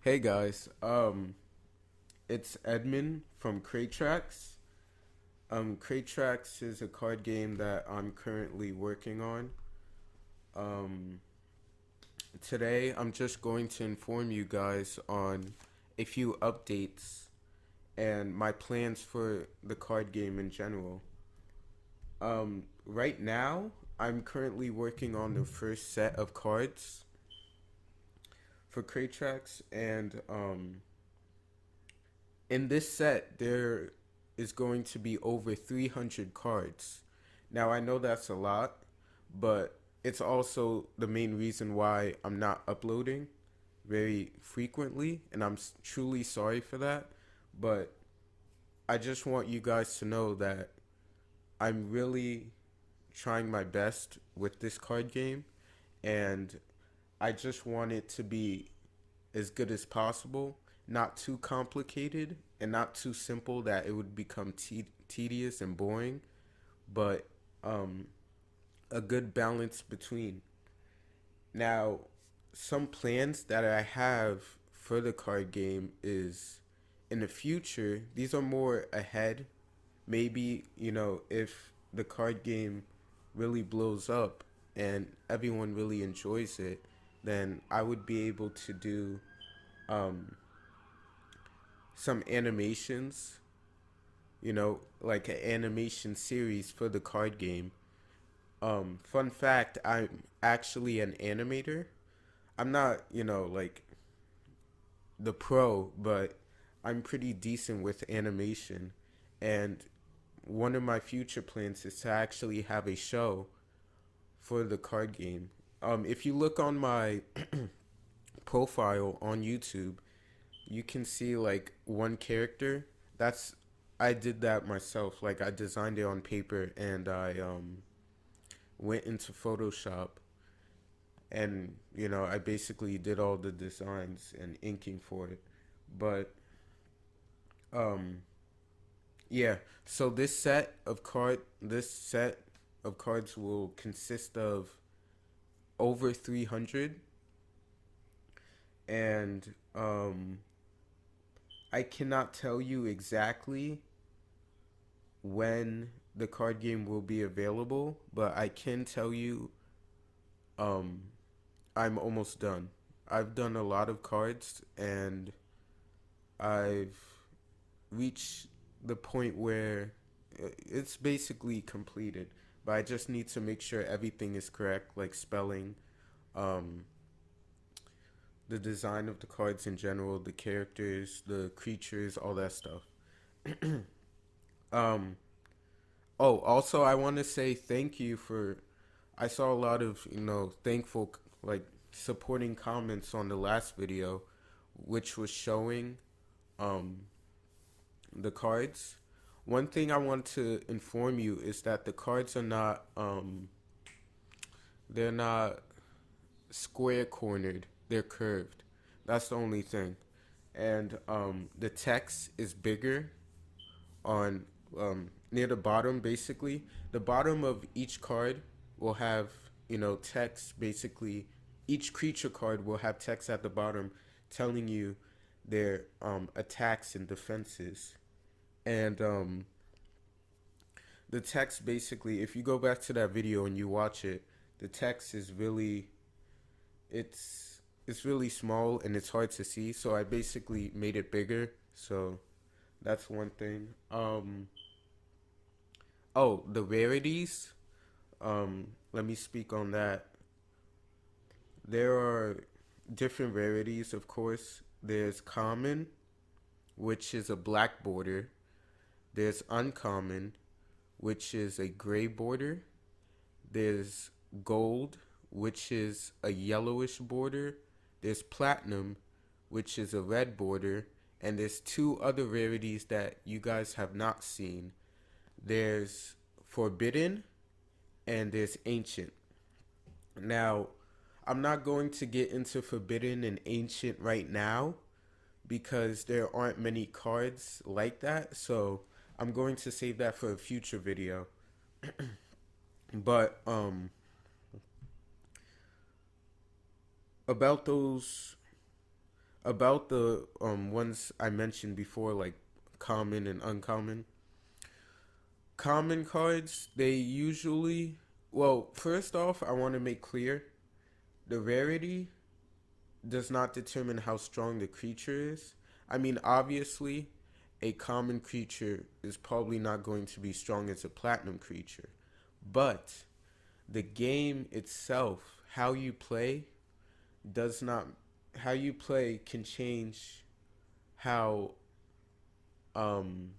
Hey guys, it's Edmond from Cretrax. Cretrax is a card game that I'm currently working on. Um, Today I'm just going to inform you guys on a few updates and my plans for the card game in general. Right now, I'm currently working on the first set of cards for Cretrax, and in this set, there is going to be over 300 cards. Now, I know that's a lot, but it's also the main reason why I'm not uploading very frequently, and I'm truly sorry for that. But I just want you guys to know that I'm really trying my best with this card game, and I just want it to be as good as possible, not too complicated and not too simple that it would become tedious and boring, but um, a good balance between. Now, some plans that I have for the card game is in the future, these are more ahead. Maybe, if the card game really blows up and everyone really enjoys it, then I would be able to do um, some animations, like an animation series for the card game. Fun fact, I'm actually an animator. I'm not, like the pro, but I'm pretty decent with animation. And one of my future plans is to actually have a show for the card game. If you look on my profile on YouTube, you can see like one character. That's I did that myself. Like I designed it on paper and I went into Photoshop and I basically did all the designs and inking for it. But um yeah, so this set of cards will consist of over 300, and I cannot tell you exactly when the card game will be available, but I can tell you um I'm almost done. I've done a lot of cards and I've reached the point where it's basically completed, but I just need to make sure everything is correct, like spelling, um the design of the cards in general, the characters, the creatures, all that stuff. um Oh, also, I want to say thank you for. I saw a lot of, thankful, like, supporting comments on the last video, which was showing um, the cards. One thing I want to inform you is that the cards are not, they're not square cornered, they're curved. That's the only thing. And the text is bigger on near the bottom. Basically the bottom of each card will have text. Basically each creature card will have text at the bottom telling you their attacks and defenses. And the text, basically, if you go back to that video and you watch it, the text is really, it's really small and it's hard to see, so I basically made it bigger. So that's one thing. Oh, the rarities. Let me speak on that. There are different rarities, of course. There's common, which is a black border. There's uncommon, which is a gray border. There's gold, which is a yellowish border. There's platinum, which is a red border. And there's two other rarities that you guys have not seen. There's forbidden and there's ancient. Now, I'm not going to get into forbidden and ancient right now because there aren't many cards like that. So I'm going to save that for a future video. But about those About the ones I mentioned before, like common and uncommon. Common cards, they usually, well, first off, I want to make clear the rarity does not determine how strong the creature is. I mean, obviously, a common creature is probably not going to be strong as a platinum creature, but the game itself, how you play, does not, how you play can change how, um,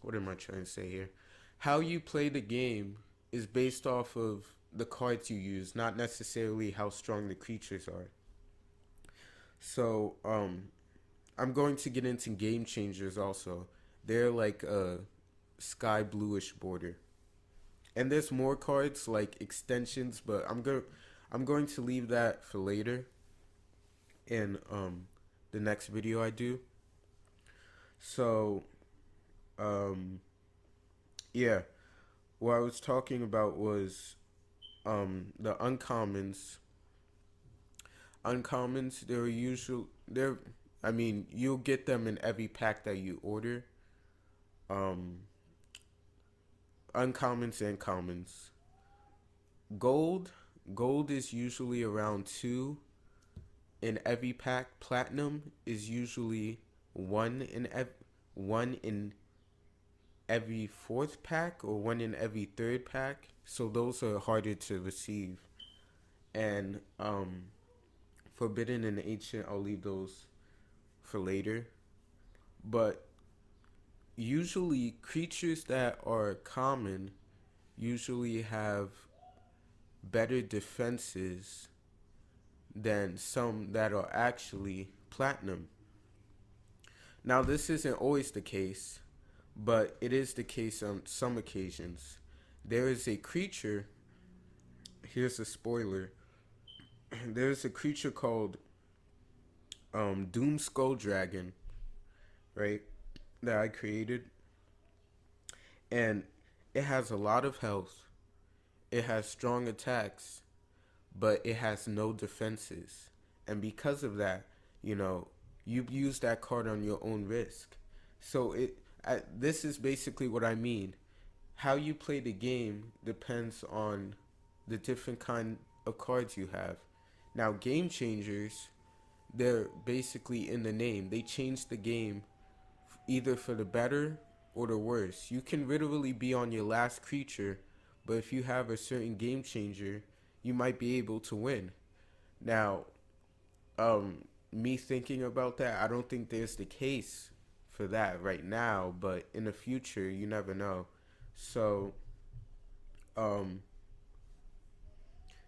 what am I trying to say here? How you play the game is based off of the cards you use, not necessarily how strong the creatures are. So, I'm going to get into game changers also. They're like a sky bluish border. And there's more cards like extensions, but I'm going to leave that for later in the next video I do. So, um yeah, what I was talking about was the uncommons. Uncommons, they're usual they're I mean, you'll get them in every pack that you order. Um Uncommons and commons. Gold, gold is usually around 2 in every pack. Platinum is usually 1 in every fourth pack or 1 in every third pack. So those are harder to receive. And forbidden and ancient, I'll leave those for later. But usually creatures that are common usually have better defenses than some that are actually platinum. Now, this isn't always the case, but it is the case on some occasions. There is a creature, here's a spoiler. There's a creature called Doom Skull Dragon, right? That I created. And it has a lot of health. It has strong attacks, but it has no defenses. And because of that, you know, you use that card on your own risk. So this is basically what I mean. How you play the game depends on the different kind of cards you have. Now, game changers, they're basically in the name. They change the game either for the better or the worse. You can literally be on your last creature, but if you have a certain game changer, you might be able to win. Now, me thinking about that, I don't think there's the case for that right now, but in the future, you never know. So, um,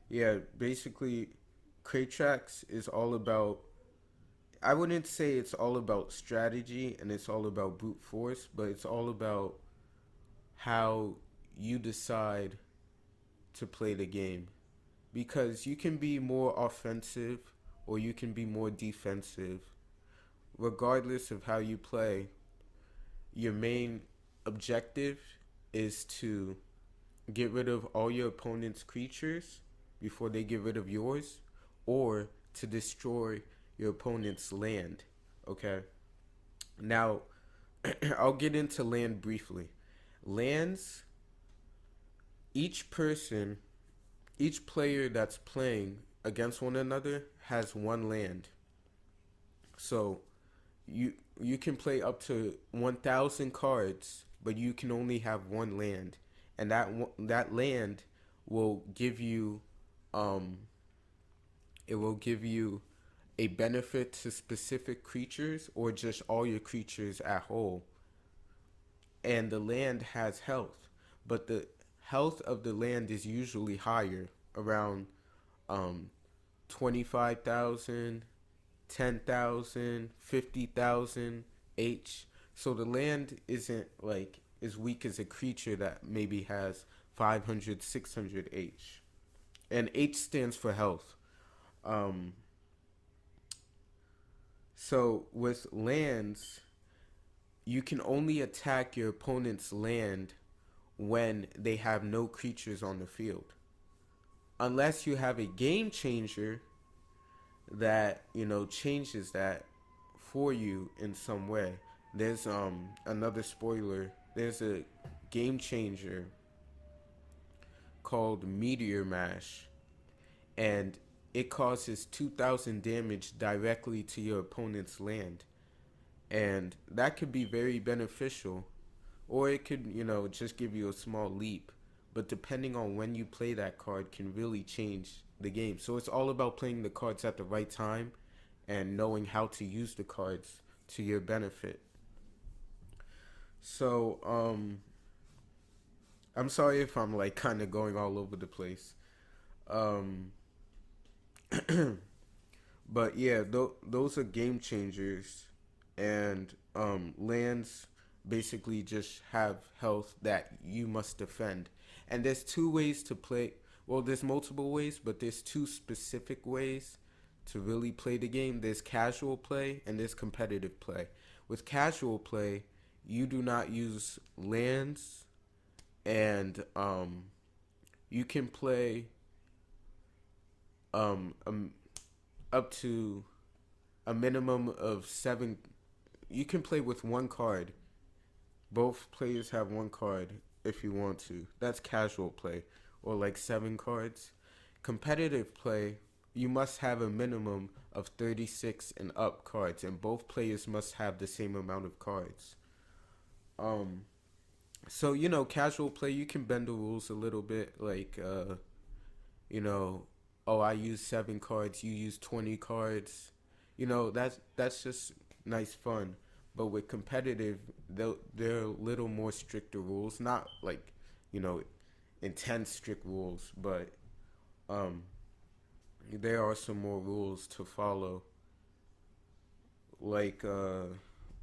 yeah, basically, Cretrax is all about. I wouldn't say it's all about strategy and it's all about brute force, but it's all about how you decide to play the game. Because you can be more offensive or you can be more defensive. Regardless of how you play, your main objective is to get rid of all your opponent's creatures before they get rid of yours, or to destroy your opponent's land. Okay? Now, I'll get into land briefly. Lands, each person, each player that's playing against one another has one land. So you can play up to 1,000 cards, but you can only have one land, and that land will give you um it will give you a benefit to specific creatures or just all your creatures at whole. And the land has health, but the health of the land is usually higher, around um 25,000, 10,000, 50,000 H. So the land isn't like as weak as a creature that maybe has 500, 600 H. And H stands for health. Um, so with lands, you can only attack your opponent's land when they have no creatures on the field. Unless you have a game changer that, changes that, for you in some way. There's another spoiler. There's a game changer called Meteor Mash, and it causes 2,000 damage directly to your opponent's land. And that could be very beneficial, or it could, just give you a small leap. But depending on when you play that card can really change the game. So it's all about playing the cards at the right time and knowing how to use the cards to your benefit. So, I'm sorry if I'm like kind of going all over the place. Um, but yeah, those are game changers, and lands basically just have health that you must defend. And there's two ways to play. Well, there's multiple ways, but there's two specific ways to really play the game. There's casual play and there's competitive play. With casual play, you do not use lands, and you can play um, um up to a minimum of 7. You can play with one card. Both players have one card if you want to. That's casual play, or like 7 cards. Competitive play, you must have a minimum of 36 and up cards, and both players must have the same amount of cards. Um, so casual play, you can bend the rules a little bit, like you know, oh, I use 7 cards, you use 20 cards. That's just nice fun. But with competitive, there are a little more stricter rules, not like, you know, intense strict rules, but um, there are some more rules to follow. Like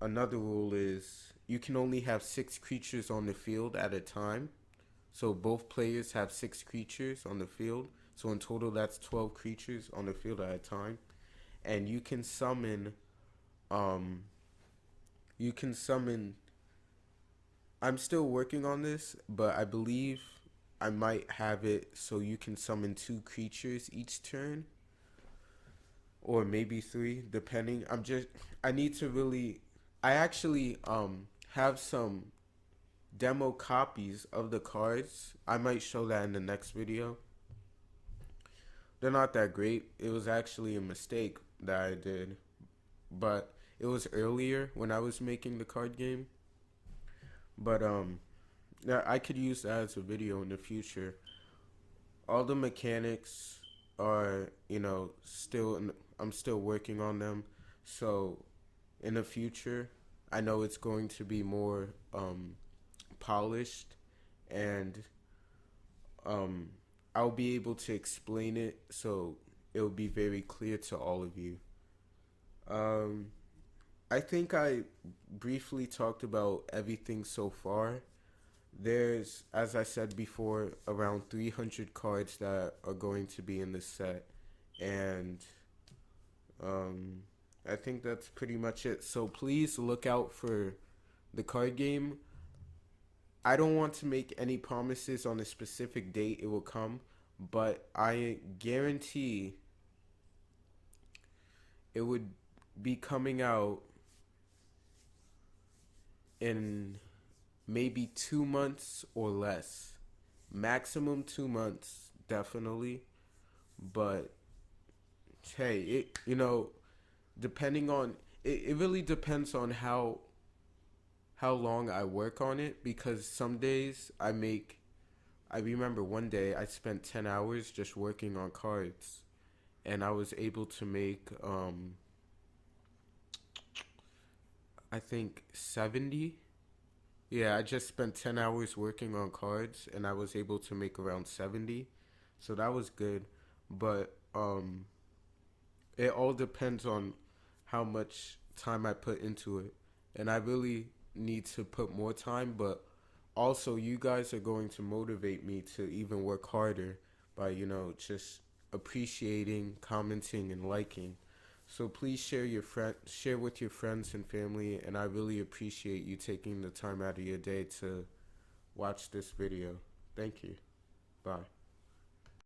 another rule is you can only have 6 creatures on the field at a time. So both players have 6 creatures on the field. So in total, that's 12 creatures on the field at a time. And um, you can summon. I'm still working on this, but I believe I might have it so you can summon 2 creatures each turn, or maybe 3, depending. I need to really. I actually have some demo copies of the cards. I might show that in the next video. They're not that great. It was actually a mistake that I did, but it was earlier when I was making the card game. But yeah, I could use that as a video in the future. All the mechanics are, I'm still working on them. So in the future, I know it's going to be more polished, and um, I'll be able to explain it so it'll be very clear to all of you. Um, I think I briefly talked about everything so far. There's, as I said before, around 300 cards that are going to be in the set, and um, I think that's pretty much it. So please look out for the card game. I don't want to make any promises on a specific date it will come, but I guarantee it would be coming out in maybe 2 months or less. Maximum 2 months, definitely. But hey, depending on it really depends on how long I work on it, because some days I remember one day I spent 10 hours just working on cards, and I was able to make I think 70. Yeah, I just spent 10 hours working on cards and I was able to make around 70. So that was good, but it all depends on how much time I put into it. And I really need to put more time, but also you guys are going to motivate me to even work harder by, just appreciating, commenting, and liking. So please share with your friends and family, and I really appreciate you taking the time out of your day to watch this video. Thank you. Bye.